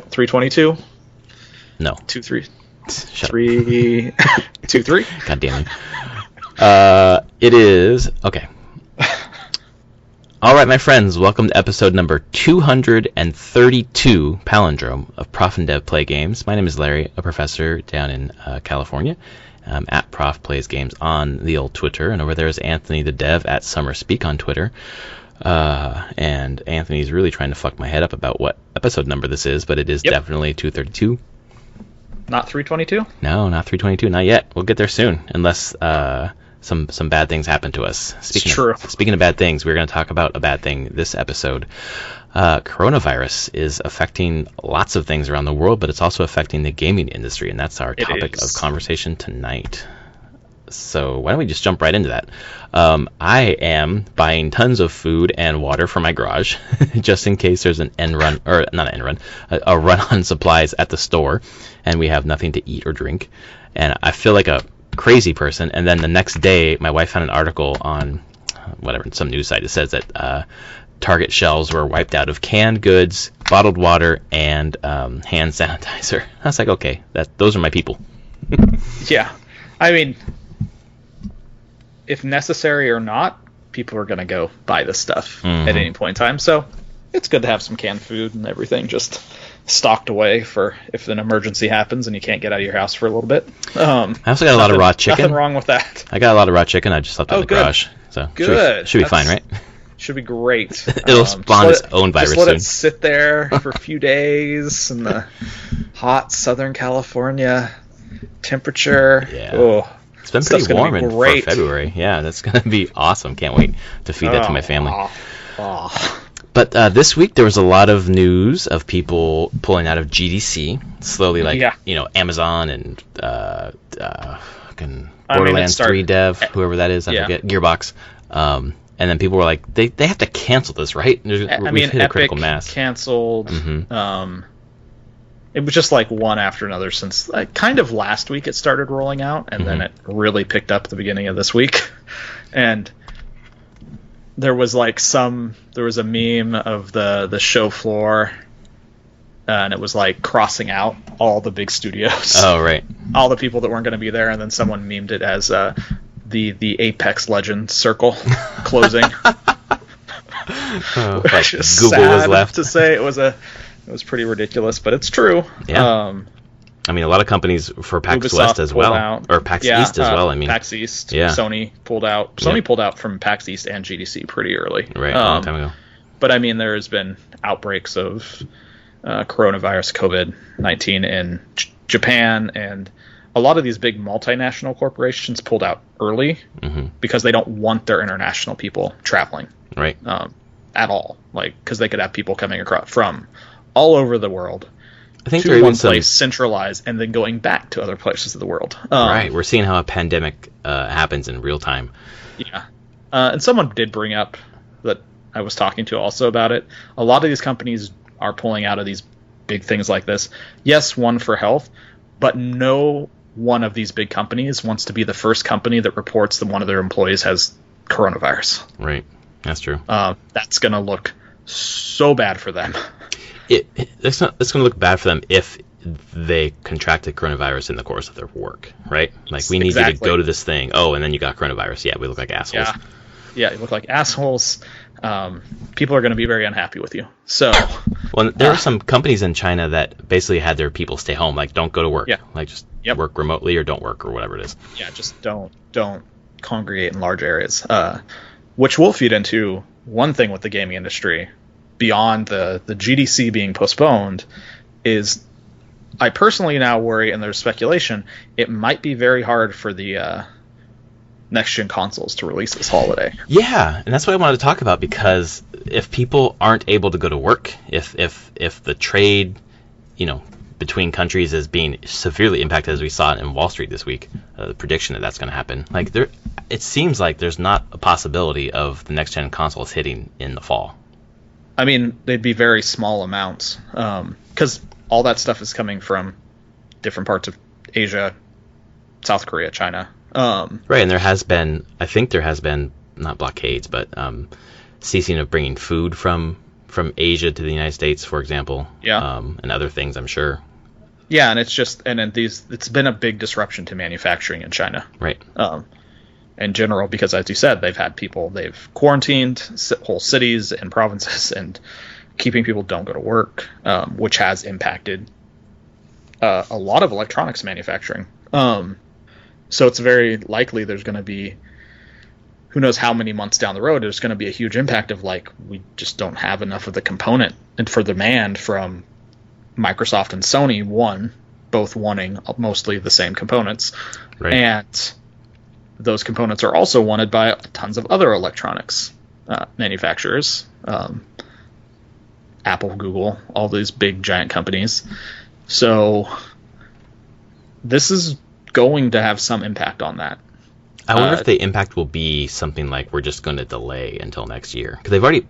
322? No. 23. Shut 3 23. God damn it. It is okay. All right, my friends, welcome to episode number 232, Palindrome of Prof and Dev Play Games. My name is Larry, a professor down in California. At Prof Plays Games on the old Twitter, and over there is Anthony the Dev at Summer Speak on Twitter. And Anthony's really trying to fuck my head up about what episode number this is, but it is definitely 232. Not 322? No, not 322, not yet. We'll get there soon, unless some bad things happen to us. Speaking of bad things, we're going to talk about a bad thing this episode. Coronavirus is affecting lots of things around the world, but it's also affecting the gaming industry, and that's our topic of conversation tonight. So why don't we just jump right into that? I am buying tons of food and water for my garage, just in case there's a run on supplies at the store, and we have nothing to eat or drink. And I feel like a crazy person. And then the next day, my wife found an article on some news site that says that Target shelves were wiped out of canned goods, bottled water, and hand sanitizer. I was like, okay, those are my people. Yeah. I mean, if necessary or not, people are going to go buy this stuff at any point in time. So it's good to have some canned food and everything just stocked away for if an emergency happens and you can't get out of your house for a little bit. I also got a lot of raw chicken. Nothing wrong with that. I got a lot of raw chicken. I just left it in the garage. So good. Should be fine, right? Should be great. It'll spawn its own virus soon. Just let it sit there for a few days in the hot Southern California temperature. Yeah. Oh, it's been pretty warm for February. Yeah, that's going to be awesome. Can't wait to feed that to my family. But this week there was a lot of news of people pulling out of GDC slowly, Amazon and Borderlands 3 dev, whoever that is, I forget, Gearbox. And then people were like, they have to cancel this, right? We've hit a critical mass. Canceled. It was just like one after another since kind of last week it started rolling out, and then it really picked up at the beginning of this week. And there was a meme of the show floor, and it was like crossing out all the big studios. Oh, right. All the people that weren't going to be there, and then someone memed it as the Apex Legends circle closing. Which is Google sad was left to say. It was pretty ridiculous, but it's true. Yeah. I mean, a lot of companies for PAX Ubisoft West as well, out. or PAX East as well. I mean, PAX East. Yeah. Sony pulled out. Sony pulled out from PAX East and GDC pretty early. Right, a long time ago. But I mean, there has been outbreaks of coronavirus, COVID-19 in Japan, and a lot of these big multinational corporations pulled out early because they don't want their international people traveling. Right. At all, because they could have people coming across from all over the world. I think to one place, centralized, and then going back to other places of the world. Right, we're seeing how a pandemic happens in real time. Yeah, and someone did bring up that I was talking to also about it. A lot of these companies are pulling out of these big things like this. Yes, one for health, but no one of these big companies wants to be the first company that reports that one of their employees has coronavirus. Right, that's true. That's going to look so bad for them. It's going to look bad for them if they contracted coronavirus in the course of their work, right? Like, we need you to go to this thing. Oh, and then you got coronavirus. Yeah, we look like assholes. Yeah, you look like assholes. People are going to be very unhappy with you. So, well, there are some companies in China that basically had their people stay home. Like, don't go to work. Yeah. Like, just work remotely or don't work or whatever it is. Yeah, just don't congregate in large areas. Which will feed into one thing with the gaming industry beyond the GDC being postponed is I personally now worry, and there's speculation, it might be very hard for the next-gen consoles to release this holiday. Yeah, and that's what I wanted to talk about, because if people aren't able to go to work, if the trade, between countries is being severely impacted, as we saw it in Wall Street this week, the prediction that's going to happen, it seems like there's not a possibility of the next-gen consoles hitting in the fall. I mean, they'd be very small amounts, because all that stuff is coming from different parts of Asia, South Korea, China. Right, and there has been not blockades, but ceasing of bringing food from from Asia to the United States, for example. Yeah. And other things, I'm sure. Yeah, and it's been a big disruption to manufacturing in China. Right. In general, because as you said, they've quarantined whole cities and provinces and keeping people don't go to work, which has impacted a lot of electronics manufacturing. So it's very likely there's going to be, who knows how many months down the road, there's going to be a huge impact of we just don't have enough of the component and for demand from Microsoft and Sony, both wanting mostly the same components. Right. And those components are also wanted by tons of other electronics manufacturers. Apple, Google, all these big giant companies. So this is going to have some impact on that. I wonder if the impact will be something like we're just going to delay until next year. Because they've already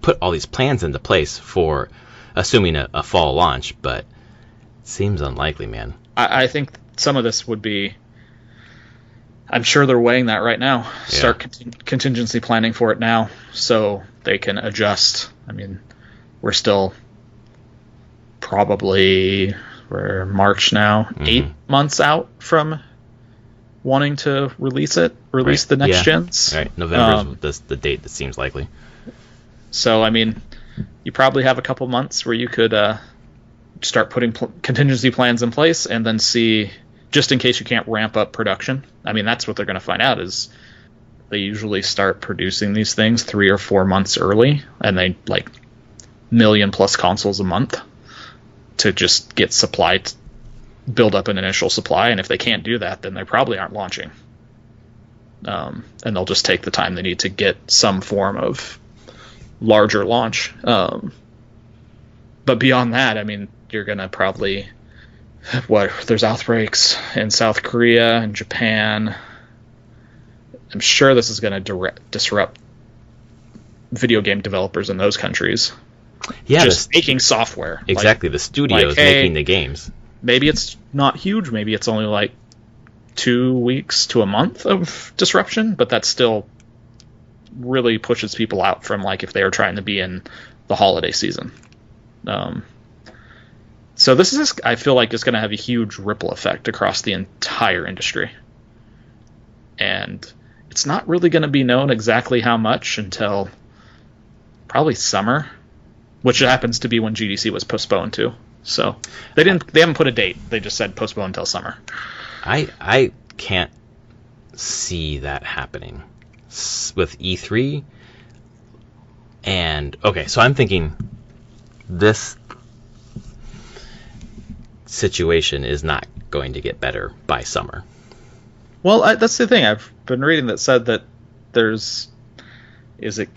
put all these plans into place for assuming a fall launch, but it seems unlikely, man. I think some of this would be... I'm sure they're weighing that right now. Yeah. Start contingency planning for it now so they can adjust. I mean, we're still probably... We're March now, 8 months out from wanting to release the next gens. Right, November is the date that seems likely. So, I mean, you probably have a couple months where you could start putting contingency plans in place and then see, just in case you can't ramp up production. I mean, that's what they're going to find out is they usually start producing these things 3 or 4 months early, and they million plus consoles a month to just get supplied, build up an initial supply, and if they can't do that, then they probably aren't launching. And they'll just take the time they need to get some form of larger launch. But beyond that, I mean, you're going to probably... there's outbreaks in South Korea and Japan. I'm sure this is going to disrupt video game developers in those countries. Yeah, just making software. Exactly, the studios making the games. Maybe it's not huge. Maybe it's only 2 weeks to a month of disruption, but that still really pushes people out from if they were trying to be in the holiday season. So this is, I feel like, is going to have a huge ripple effect across the entire industry. And it's not really going to be known exactly how much until probably summer, which happens to be when GDC was postponed to. So they haven't put a date. They just said postponed until summer. I can't see that happening with E3. And okay, so I'm thinking this situation is not going to get better by summer. Well, that's the thing. I've been reading that said that does it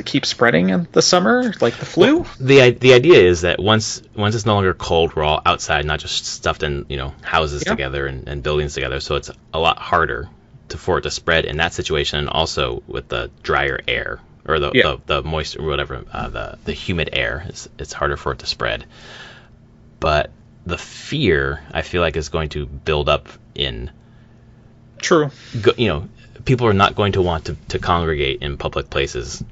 keep spreading in the summer, like the flu? Well, the idea is that once it's no longer cold, we're all outside, not just stuffed in houses together and buildings together. So it's a lot harder for it to spread in that situation, and also with the drier air or the moist or whatever the humid air, it's harder for it to spread. But the fear, I feel like, is going to build up in. True. People are not going to want to congregate in public places.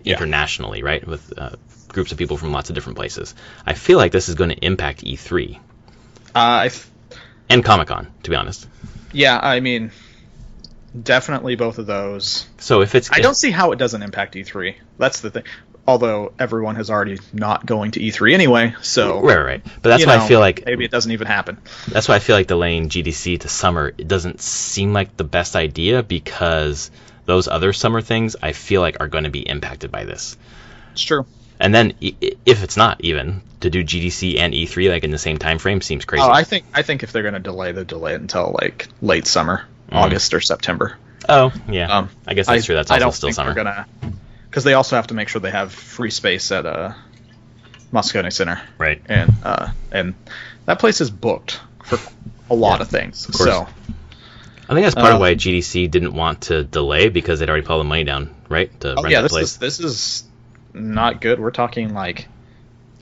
Internationally, right, with groups of people from lots of different places. I feel like this is going to impact E3 and Comic-Con, to be honest. Yeah, I mean, definitely both of those. So I don't see how it doesn't impact E3. That's the thing. Although everyone has already not going to E3 anyway, so right. But that's why I feel like maybe it doesn't even happen. That's why I feel like delaying GDC to summer, it doesn't seem like the best idea, because those other summer things I feel like are going to be impacted by this. It's true. And then if it's not, even to do GDC and E3 in the same time frame seems crazy. Oh, I think if they're going to delay, they'll delay it until late summer, August or September. Oh yeah, I guess that's true. That's also still summer. Because they also have to make sure they have free space at Moscone Center. Right. And that place is booked for a lot of things. Of course. So I think that's part of why GDC didn't want to delay, because they'd already put all the money down, right? To rent that place. This is not good. We're talking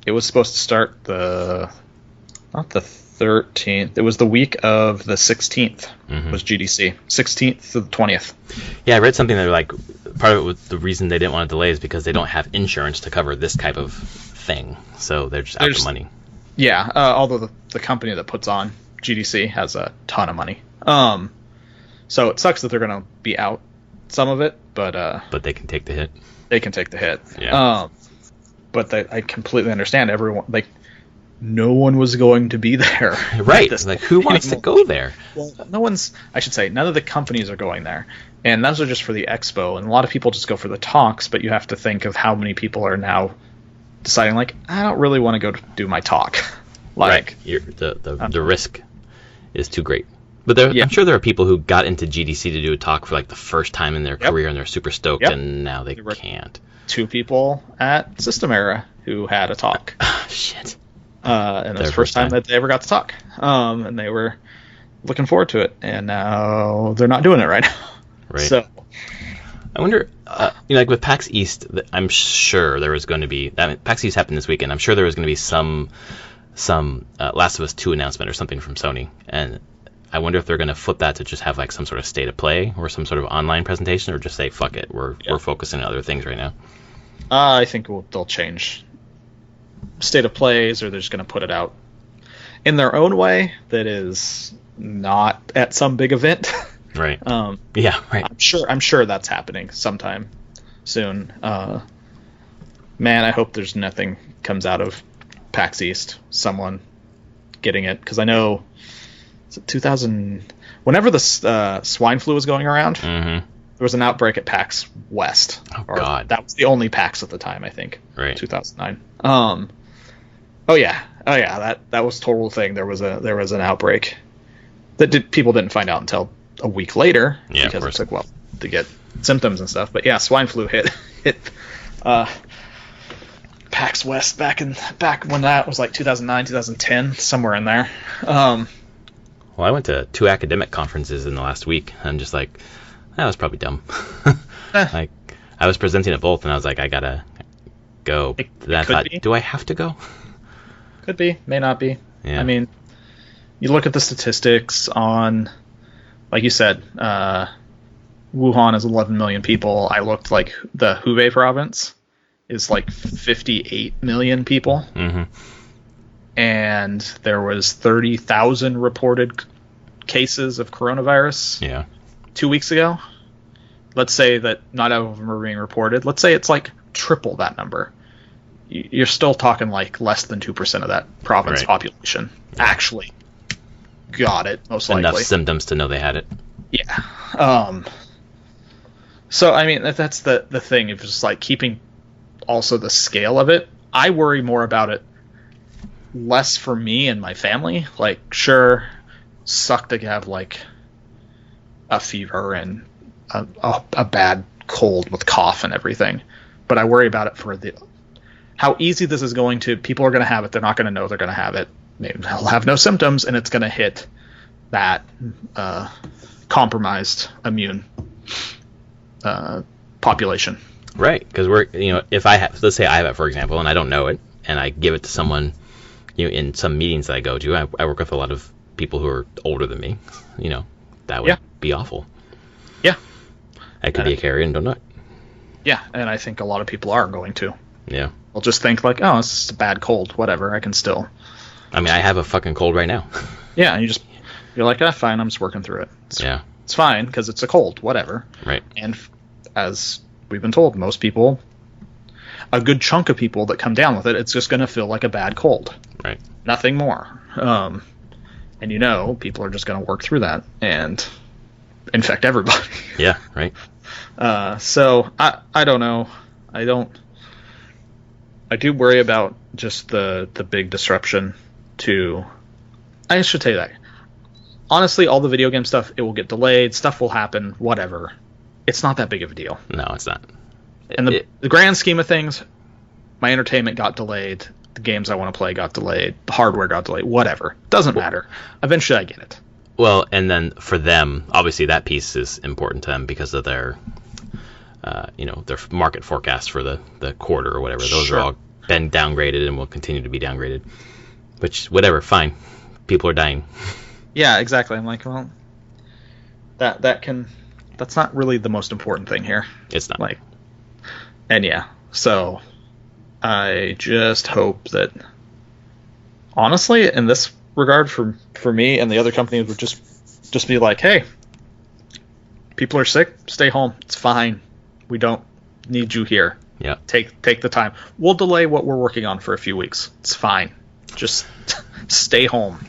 it was supposed to start not the 13th. It was the week of the 16th was GDC. 16th to the 20th. Yeah, I read something that like part of it was the reason they didn't want to delay is because they don't have insurance to cover this type of thing. So they're just out of money. Yeah, although the company that puts on GDC has a ton of money. So it sucks that they're going to be out some of it, but they can take the hit. They can take the hit. Yeah. But I completely understand everyone. Like, no one was going to be there. Right. Like, who wants to go there? Well, none of the companies are going there. And those are just for the expo. And a lot of people just go for the talks, but you have to think of how many people are now deciding, like, I don't really want to go do my talk. Like, right. The risk is too great. But I'm sure there are people who got into GDC to do a talk for, like, the first time in their career, and they're super stoked, and now they can't. 2 people at System Era who had a talk. Shit. And it was the first time that they ever got to talk. And they were looking forward to it. And now they're not doing it right now. Right. So I wonder, like with PAX East, I'm sure there was going to be... PAX East happened this weekend. I'm sure there was going to be some Last of Us 2 announcement or something from Sony. And I wonder if they're going to flip that to just have like some sort of state of play or some sort of online presentation, or just say, fuck it, we're focusing on other things right now. I think they'll change state of plays, or they're just going to put it out in their own way that is not at some big event. Right. Yeah, right. I'm sure that's happening sometime soon. Man, I hope there's nothing comes out of PAX East, someone getting it, because I know 2000, whenever the swine flu was going around, there was an outbreak at PAX West. Oh, God. That was the only PAX at the time, I think. Right. 2009. Oh yeah. That was a total thing. There was an outbreak that people didn't find out until a week later, because it took to get symptoms and stuff. But yeah, swine flu hit PAX West back when that was like 2009, 2010, somewhere in there. Well, I went to 2 academic conferences in the last week. I'm just like, that was probably dumb. Like, I was presenting at both, and I was like, I gotta go. Do I have to go? Could be, may not be. Yeah. I mean, you look at the statistics on, like you said, Wuhan is 11 million people. I looked, like, the Hubei province is like 58 million people. And there was 30,000 reported cases of coronavirus 2 weeks ago. Let's say that not all of them are being reported. Let's say it's like triple that number. You're still talking like less than 2% of that province population actually got it, most likely. Enough symptoms to know they had it. Yeah. So, I mean, that's the thing. It's just like keeping also the scale of it. I worry more about it less for me and my family. Like, sure, suck to have like a fever and a bad cold with cough and everything, but I worry about it for how easy this is going to. People are going to have it. They're not going to know they're going to have it. Maybe they'll have no symptoms, and it's going to hit that compromised immune population. Right, because if let's say I have it, for example, and I don't know it, and I give it to someone, in some meetings that I go to, I work with a lot of people who are older than me, that would be awful. Yeah. I could be a carrier and don't know it. Yeah, and I think a lot of people are going to. Yeah. They'll just think like, oh, it's just a bad cold, whatever, I can still. I mean, I have a fucking cold right now. Yeah, and you're like, fine, I'm just working through it. It's fine, because it's a cold, whatever. Right. And as we've been told, most people, a good chunk of people that come down with it, it's just going to feel like a bad cold. Right. Nothing more. And people are just going to work through that and infect everybody. Yeah, right. So I don't know. I do worry about just the big disruption to. I should tell you that. Honestly, all the video game stuff, it will get delayed. Stuff will happen. Whatever. It's not that big of a deal. No, it's not. In the grand scheme of things, my entertainment got delayed. The games I want to play got delayed. The hardware got delayed. Whatever. Doesn't matter. Eventually I get it. Well, and then for them, obviously that piece is important to them because of their market forecast for the quarter or whatever. Those are all been downgraded and will continue to be downgraded. Which, whatever, fine. people are dying. Yeah, exactly. I'm like, well, that's not really the most important thing here. It's not. Like, and yeah, so I just hope that, honestly, in this regard, for me and the other companies would just be like, hey, people are sick, stay home. It's fine. We don't need you here. Yeah. Take the time. We'll delay what we're working on for a few weeks. It's fine. Just stay home.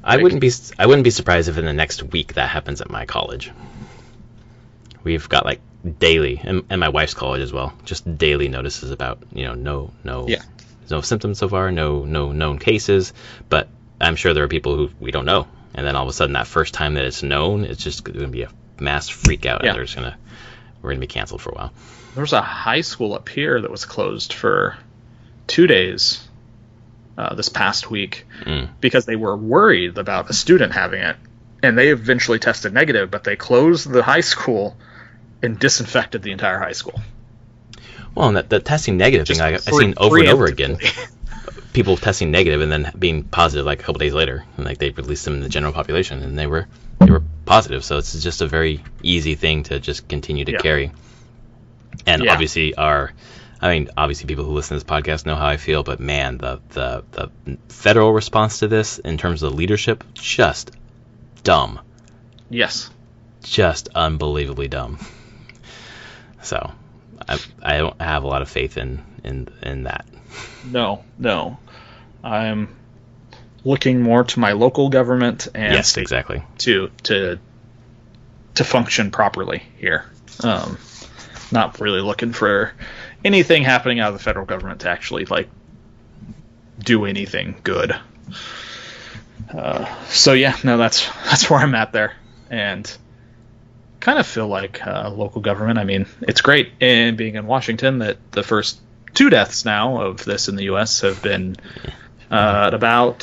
I wouldn't be surprised if in the next week that happens at my college. We've got like daily, and my wife's college as well, just daily notices about, no symptoms so far, no known cases, but I'm sure there are people who we don't know, and then all of a sudden that first time that it's known, it's just going to be a mass freak out, and we're going to be canceled for a while. There was a high school up here that was closed for 2 days this past week because they were worried about a student having it, and they eventually tested negative, but they closed the high school and disinfected the entire high school. Well, and the testing negative thing, I've seen over and over again. People testing negative and then being positive like a couple days later, and like they released them in the general population, and they were positive. So it's just a very easy thing to just continue to carry. And obviously people who listen to this podcast know how I feel, but man, the federal response to this in terms of leadership, just dumb. Yes. Just unbelievably dumb. So I don't have a lot of faith in that. No. I'm looking more to my local government and state exactly to function properly here. Not really looking for anything happening out of the federal government to actually like do anything good. So yeah, no, that's where I'm at there, and kind of feel like local government. I mean, it's great in being in Washington that the first 2 deaths now of this in the U.S. have been at about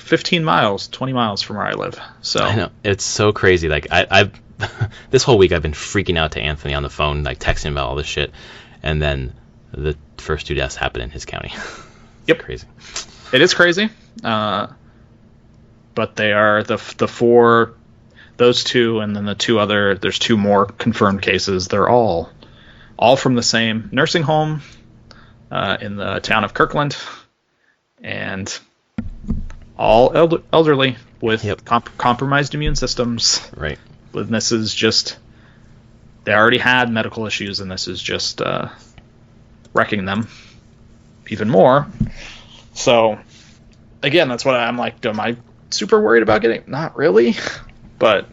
20 miles from where I live. So I know, it's so crazy. Like I've this whole week I've been freaking out to Anthony on the phone, like texting him about all this shit, and then the first 2 deaths happened in his county. Yep, crazy. It is crazy. But they are the 4, those 2, and then the 2 other. There's 2 more confirmed cases. They're all from the same nursing home in the town of Kirkland, and all elderly with compromised immune systems. Right. And this is just, they already had medical issues, and this is just wrecking them even more. So, again, that's what I'm like, am I super worried about getting? Not really. But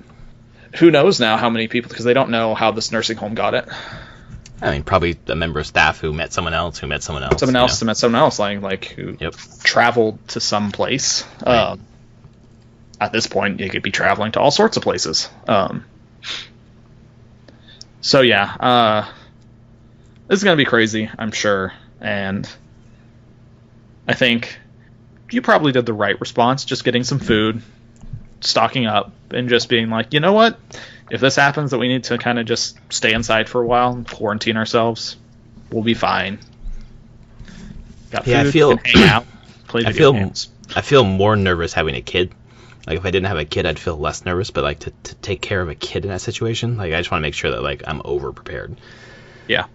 who knows now how many people, because they don't know how this nursing home got it. I mean, probably a member of staff who met someone else, who met someone else. Someone else who met someone else, like who traveled to some place. Right. At this point, you could be traveling to all sorts of places. So yeah, this is going to be crazy, I'm sure. And I think you probably did the right response, just getting some food, stocking up, and just being like, you know what? If this happens that we need to kind of just stay inside for a while and quarantine ourselves, we'll be fine. Got food, can hang out, play video games. I feel more nervous having a kid. Like, if I didn't have a kid, I'd feel less nervous, but like to take care of a kid in that situation, like I just want to make sure that like I'm over prepared. Yeah.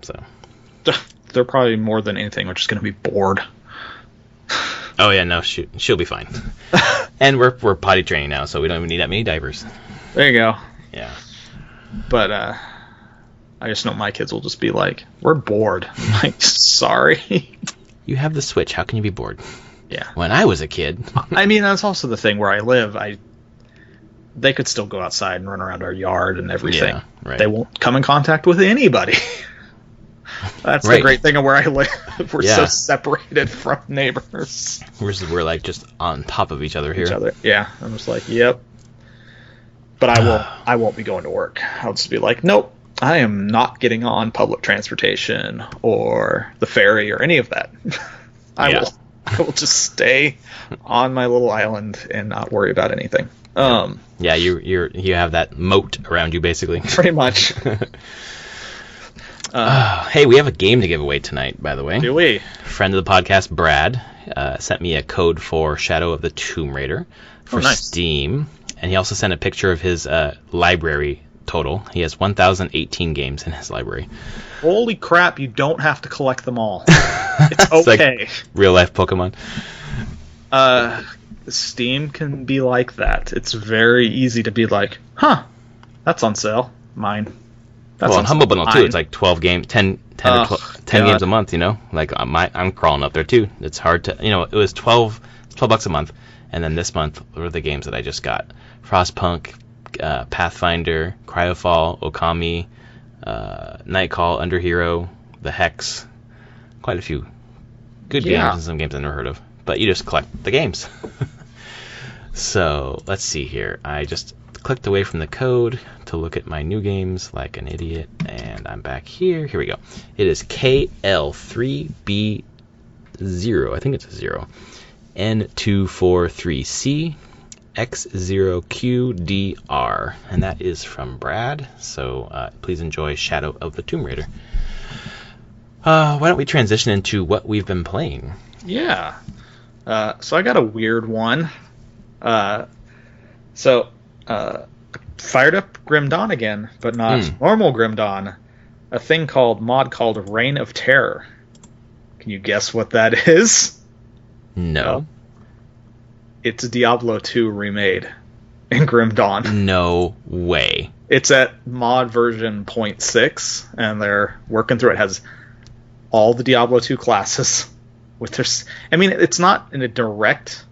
So they're probably more than anything, we're just going to be bored. Oh yeah, no, she'll be fine. And we're potty training now, so we don't even need that many diapers. There you go. Yeah. But I just know my kids will just be like, we're bored. I'm like, sorry. You have the Switch. How can you be bored? Yeah. When I was a kid. I mean, that's also the thing where I live. They could still go outside and run around our yard and everything. Yeah, right. They won't come in contact with anybody. That's the great thing of where I live. We're so separated from neighbors. We're like just on top of each other here. Yeah. I'm just like, yep. But I won't be going to work. I'll just be like, nope, I am not getting on public transportation or the ferry or any of that. I will just stay on my little island and not worry about anything. Yeah, you have that moat around you, basically. Pretty much. Hey, we have a game to give away tonight, by the way. Do we? Friend of the podcast, Brad, sent me a code for Shadow of the Tomb Raider for Steam, and he also sent a picture of his library total. He has 1,018 games in his library. Holy crap, you don't have to collect them all. It's okay. Like real life Pokemon. Steam can be like that. It's very easy to be like, that's on sale. Mine. That's on Humble Bundle too. It's like 12 games, 10 games a month, you know? Like I'm crawling up there too. It's hard to, it was $12 a month, and then this month were the games that I just got. Frostpunk, Pathfinder, Cryofall, Okami, Nightcall, Underhero, The Hex. Quite a few good games and some games I've never heard of. But you just collect the games. So, let's see here. I just clicked away from the code to look at my new games like an idiot, and I'm back here. Here we go. It is KL3B0. I think it's a 0. N243C X0QDR. And that is from Brad. So, please enjoy Shadow of the Tomb Raider. Why don't we transition into what we've been playing? Yeah. So I got a weird one. Fired up Grim Dawn again, but not normal Grim Dawn. A mod called Reign of Terror. Can you guess what that is? No. It's Diablo 2 remade in Grim Dawn. No way. It's at mod version 0.6, and they're working through it. It has all the Diablo 2 classes. It's not in a direct,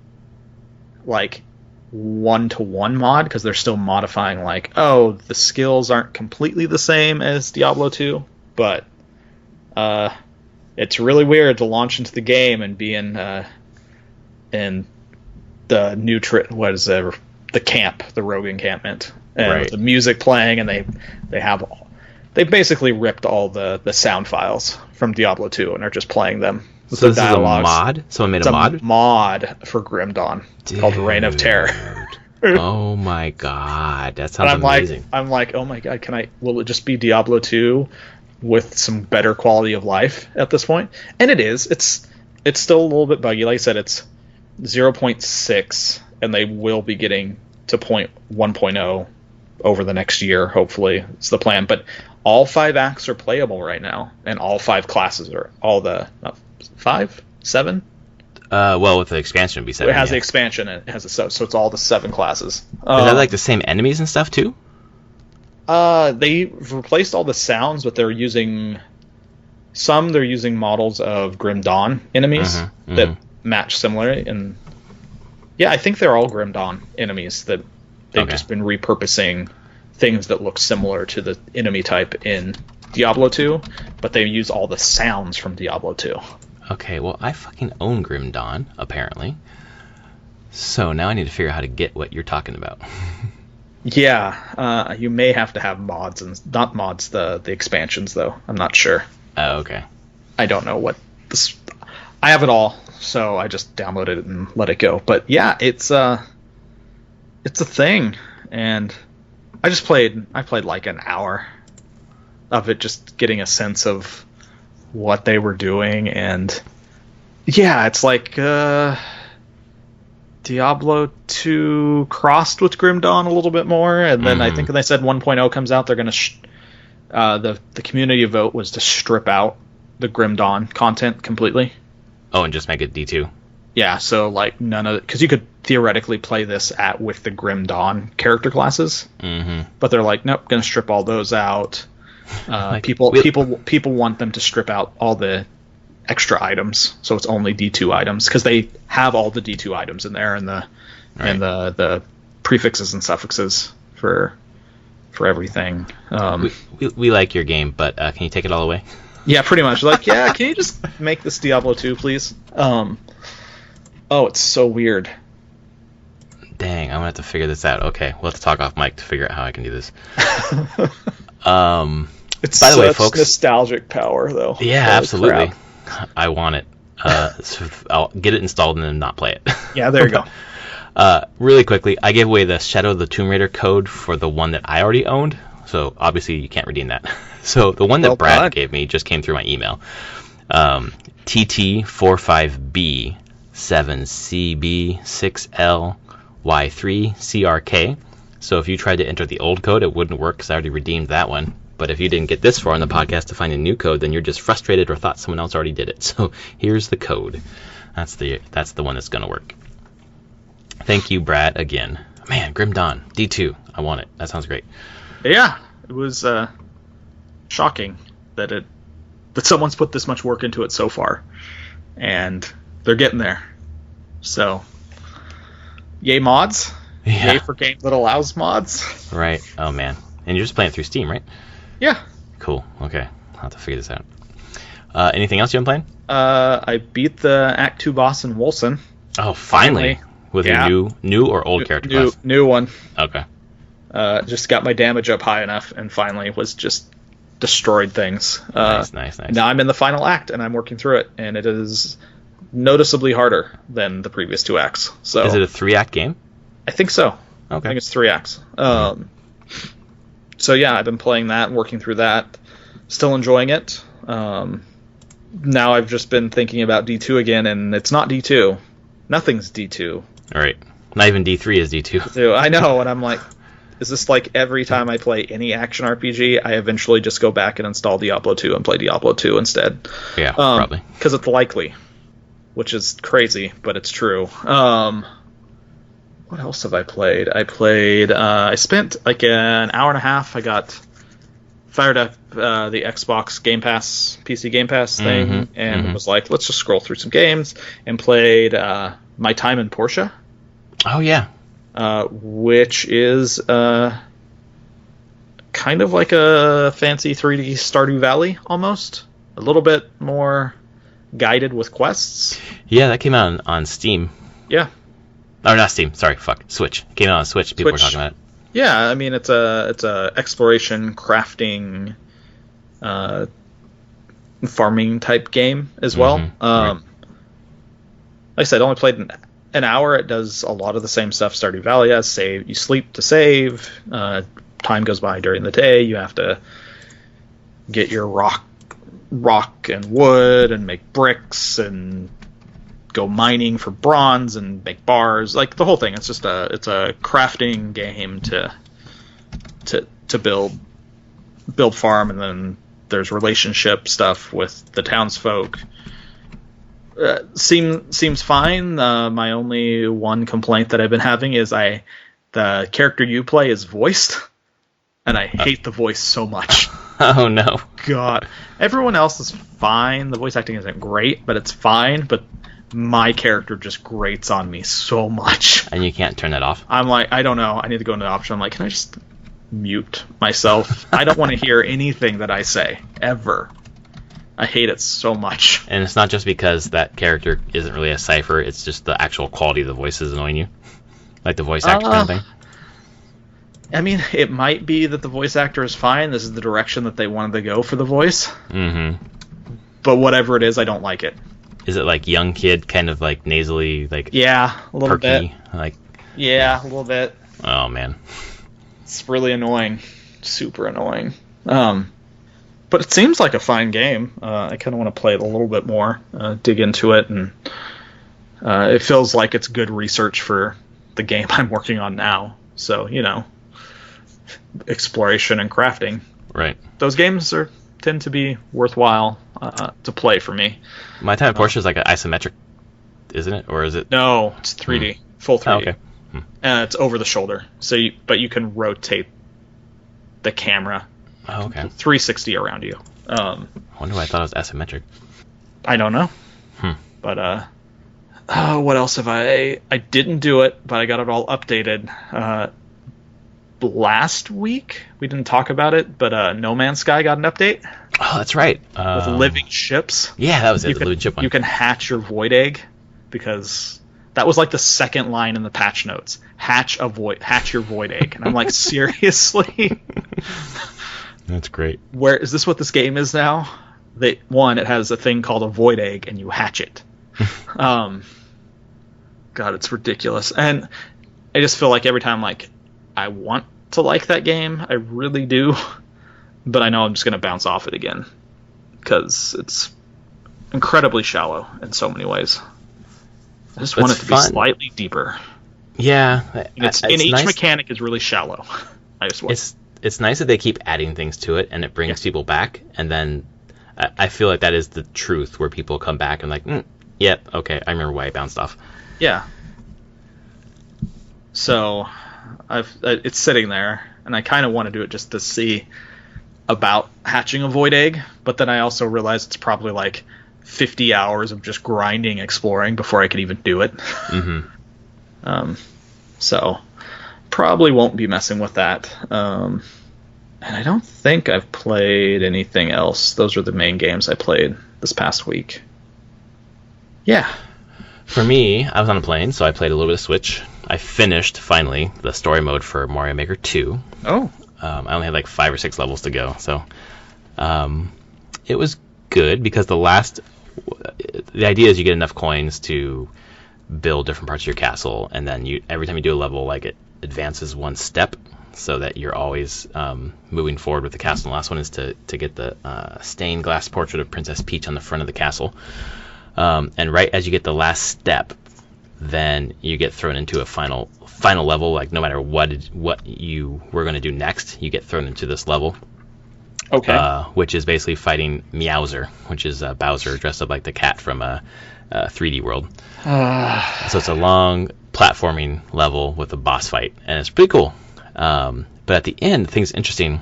like, one-to-one mod, because they're still modifying, like, the skills aren't completely the same as Diablo 2, but it's really weird to launch into the game and be in the new the camp, the rogue encampment, and with the music playing, and they basically ripped all the sound files from Diablo 2 and are just playing them. So this dialogues. Is a mod? Someone made a mod? Mod for Grim Dawn. It's called Reign of Terror. Oh my god, that sounds amazing. I'm like, oh my god, will it just be Diablo 2 with some better quality of life at this point? And it is. It's still a little bit buggy. Like I said, it's 0.6, and they will be getting to 1.0 over the next year, hopefully. It's the plan. But all 5 acts are playable right now, and all 5 classes are all the 5, 7. Well, with the expansion, it'd be 7. It has the expansion, and it has so it's all the 7 classes. Is that like the same enemies and stuff too? They've replaced all the sounds, but they're using models of Grim Dawn enemies that match similarly, and I think they're all Grim Dawn enemies that they've just been repurposing things that look similar to the enemy type in Diablo 2, but they use all the sounds from Diablo 2. Okay, well, I fucking own Grim Dawn, apparently. So now I need to figure out how to get what you're talking about. Yeah, you may have to have mods, and not mods, the expansions, though. I'm not sure. Oh, okay. I don't know what this... I have it all, so I just downloaded it and let it go. But yeah, it's a thing, and I played like an hour of it, just getting a sense of what they were doing, and yeah, it's like Diablo 2 crossed with Grim Dawn a little bit more, and then I think when they said 1.0 comes out, they're going to the community vote was to strip out the Grim Dawn content completely. Oh, and just make it D2. Yeah, so like none of it, because you could theoretically play this with the Grim Dawn character classes, but they're like, nope, going to strip all those out. People want them to strip out all the extra items, so it's only D2 items, because they have all the D2 items in there, and the prefixes and suffixes for everything. We like your game, but can you take it all away? Yeah, pretty much. Like, can you just make this Diablo 2, please? It's so weird. Dang, I'm gonna have to figure this out. Okay, we'll have to talk off mic to figure out how I can do this. It's by the way, such folks, nostalgic power, though. Yeah, holy absolutely. Crap. I want it. So I'll get it installed and then not play it. Yeah, there you go. Really quickly, I gave away the Shadow of the Tomb Raider code for the one that I already owned, so obviously you can't redeem that. So the one that Brad gave me just came through my email. TT45B 7CB6LY3CRK. So if you tried to enter the old code, it wouldn't work because I already redeemed that one. But if you didn't get this far in the podcast to find a new code, then you're just frustrated or thought someone else already did it. So here's the code. That's the one that's going to work. Thank you, Brad, again. Man, Grim Dawn, D2. I want it. That sounds great. Yeah, it was shocking that someone's put this much work into it so far. And they're getting there. So, yay mods. Yeah. Yay for game that allows mods. Right. Oh, man. And you're just playing through Steam, right? Yeah. Cool. Okay. I'll have to figure this out. Anything else you've been playing? I beat the Act 2 boss in Wolcen. Oh, finally. With your new or old character class? New one. Okay. Just got my damage up high enough and finally was just destroyed things. Nice. Now I'm in the final act and I'm working through it, and it is noticeably harder than the previous 2 acts. So is it a 3-act game? I think so. Okay. I think it's 3 acts. So yeah, I've been playing that and working through that. Still enjoying it. Now I've just been thinking about D2 again, and it's not D2. Nothing's D2. All right. Not even D3 is D2. So I know, and I'm like, is this like every time I play any action RPG, I eventually just go back and install Diablo 2 and play Diablo 2 instead? Yeah, probably. Because it's likely, which is crazy, but it's true. What else have I played? I spent like an hour and a half. I got fired up the Xbox Game Pass, PC Game Pass thing, and was like, let's just scroll through some games, and played My Time in Portia. Oh, yeah. Which is kind of like a fancy 3D Stardew Valley, almost. A little bit more guided with quests. Yeah, that came out on Steam. Yeah. Oh, not Steam. Sorry, Switch. It came out on Switch. People were talking about it. Yeah, I mean, it's a exploration, crafting, farming type game as well. Right. Like I said, I only played an hour. It does a lot of the same stuff Stardew Valley has. Save, you sleep to save. Time goes by during the day. You have to get your rock and wood and make bricks and go mining for bronze and make bars. Like the whole thing. It's just it's a crafting game to build farm, and then there's relationship stuff with the townsfolk. Seems fine. My only one complaint that I've been having is the character you play is voiced, and I hate the voice so much. Oh no. God. Everyone else is fine. The voice acting isn't great, but it's fine. But my character just grates on me so much. And you can't turn that off? I'm like, I don't know. I need to go into the option. I'm like, can I just mute myself? I don't want to hear anything that I say, ever. I hate it so much. And it's not just because that character isn't really a cipher, it's just the actual quality of the voice is annoying you? Like the voice actor kind of thing? I mean, it might be that the voice actor is fine. This is the direction that they wanted to go for the voice. Mm-hmm. But whatever it is, I don't like it. Is it like young kid, kind of like nasally, like yeah, a little perky, bit. Like yeah, a little bit. Oh man, it's really annoying, super annoying. But it seems like a fine game. I kind of want to play it a little bit more, dig into it, and it feels like it's good research for the game I'm working on now. So exploration and crafting. Right. Those games tend to be worthwhile to play for me. My Time in Portia is like an isometric, isn't it? Or is it? No, it's 3D, full 3D. Oh, okay. It's over the shoulder, but you can rotate the camera. Oh, okay. 360 around you. I wonder why I thought it was asymmetric. I don't know. But what else have I didn't do it, but I got it all updated last week. We didn't talk about it, but No Man's Sky got an update. Oh, that's right. With living ships. Yeah, that was it. The living ship one. You can hatch your void egg, because that was like the second line in the patch notes. Hatch your void egg. And I'm like, seriously? That's great. Where is this? What this game is now? It has a thing called a void egg, and you hatch it. God, it's ridiculous. And I just feel like every time, like, I want to like that game, I really do, but I know I'm just going to bounce off it again because it's incredibly shallow in so many ways. I just want it to be slightly deeper. Yeah, each nice. Mechanic is really shallow. I just want. It's nice that they keep adding things to it, and it brings people back. And then I feel like that is the truth, where people come back and like, yep, okay, I remember why I bounced off. Yeah. So, it's sitting there, and I kind of want to do it just to see about hatching a void egg, but then I also realize it's probably like 50 hours of just grinding, exploring before I could even do it. Mm-hmm. So probably won't be messing with that. And I don't think I've played anything else. Those are the main games I played this past week. Yeah. For me, I was on a plane, so I played a little bit of Switch. I finished, finally, the story mode for Mario Maker 2. Oh. I only had like 5 or 6 levels to go, so it was good because the idea is you get enough coins to build different parts of your castle, and then every time you do a level, like, it advances one step, so that you're always moving forward with the castle. The last one is to get the stained glass portrait of Princess Peach on the front of the castle, and right as you get the last step, then you get thrown into a final level. Like, no matter what you were going to do next, you get thrown into this level. Okay. Which is basically fighting Meowser, which is Bowser dressed up like the cat from a 3D World. So it's a long platforming level with a boss fight, and it's pretty cool. But at the end, things interesting.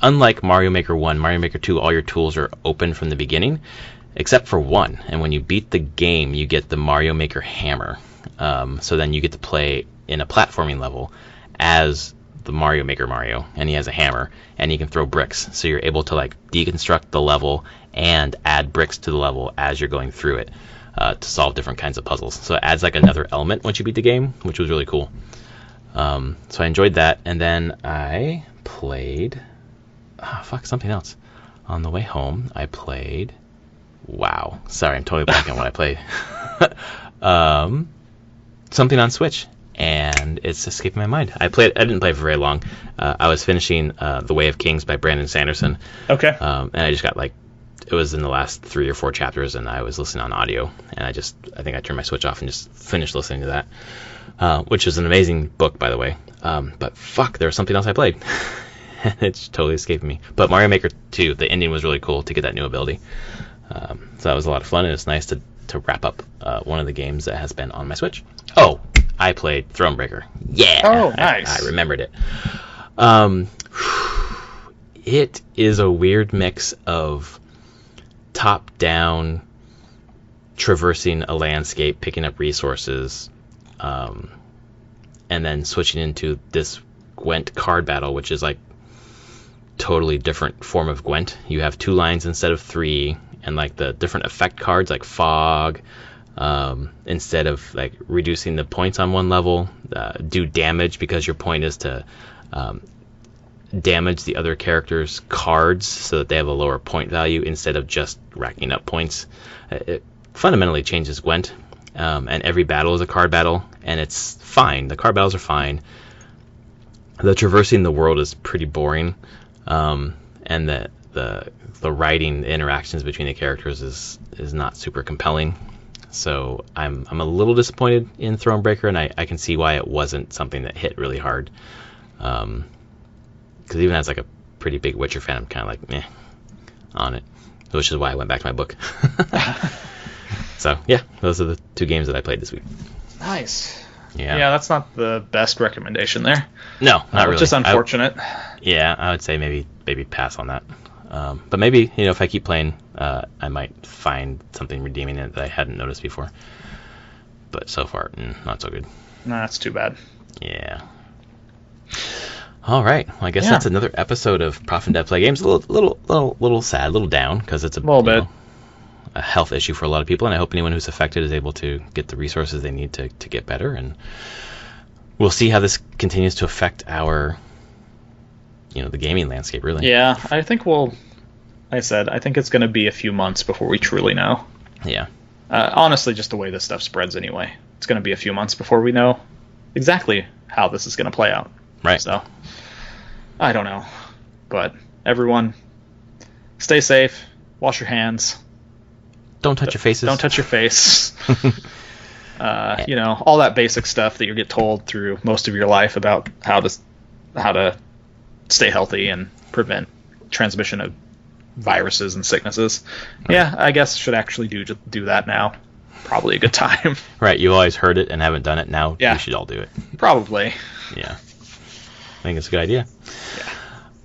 Unlike Mario Maker 1, Mario Maker 2, all your tools are open from the beginning, except for one. And when you beat the game, you get the Mario Maker hammer. So then you get to play in a platforming level as the Mario Maker Mario, and he has a hammer, and he can throw bricks. So you're able to like deconstruct the level and add bricks to the level as you're going through it to solve different kinds of puzzles. So it adds like another element once you beat the game, which was really cool. So I enjoyed that, and then I played something else. On the way home, I played... Wow. Sorry, I'm totally blanking on what I played. Something on Switch, and it's escaping my mind. I didn't play for very long. I was finishing The Way of Kings by Brandon Sanderson. Okay. And I just got it was in the last 3 or 4 chapters, and I was listening on audio, and I think I turned my Switch off and just finished listening to that, which was an amazing book, by the way. But fuck, there was something else I played. It's totally escaping me. But Mario Maker 2, the ending was really cool to get that new ability. So that was a lot of fun, and it's nice to wrap up one of the games that has been on my Switch. Oh, I played Thronebreaker. Yeah! Oh, nice. I remembered it. It is a weird mix of top-down, traversing a landscape, picking up resources, and then switching into this Gwent card battle, which is like totally different form of Gwent. You have 2 lines instead of 3, and like the different effect cards like fog, instead of like reducing the points on one level, do damage because your point is to damage the other character's cards so that they have a lower point value instead of just racking up points. It fundamentally changes Gwent, and every battle is a card battle, and it's fine. The card battles are fine. The traversing the world is pretty boring, and the writing, the interactions between the characters is not super compelling. So I'm a little disappointed in Thronebreaker, and I can see why it wasn't something that hit really hard. Because even as like a pretty big Witcher fan, I'm kind of like meh on it, which is why I went back to my book. So yeah, those are the 2 games that I played this week. Nice. Yeah, that's not the best recommendation there. No, not really. Which is unfortunate. I would say maybe pass on that. But maybe, if I keep playing, I might find something redeeming in it that I hadn't noticed before. But so far, not so good. No, that's too bad. Yeah. All right. Well, I guess that's another episode of Prof and Dev Play Games. A little sad, a little down, because it's a health issue for a lot of people, and I hope anyone who's affected is able to get the resources they need to get better. And we'll see how this continues to affect our, the gaming landscape, really. Yeah, I think I think it's going to be a few months before we truly know. Yeah. Honestly, just the way this stuff spreads anyway. It's going to be a few months before we know exactly how this is going to play out. Right. So, I don't know. But everyone, stay safe, wash your hands, Don't touch your faces. Don't touch your face. All that basic stuff that you get told through most of your life about how to stay healthy and prevent transmission of viruses and sicknesses. Right. Yeah, I guess should actually do that now. Probably a good time. Right, you always heard it and haven't done it. Now we should all do it. Probably. Yeah. I think it's a good idea. Yeah.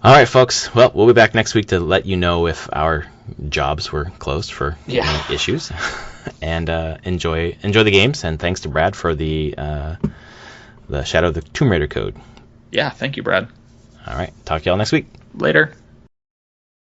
All right, folks. Well, we'll be back next week to let you know if our jobs were closed for any issues. And enjoy the games. And thanks to Brad for the Shadow of the Tomb Raider code. Yeah, thank you, Brad. All right. Talk to y'all next week. Later.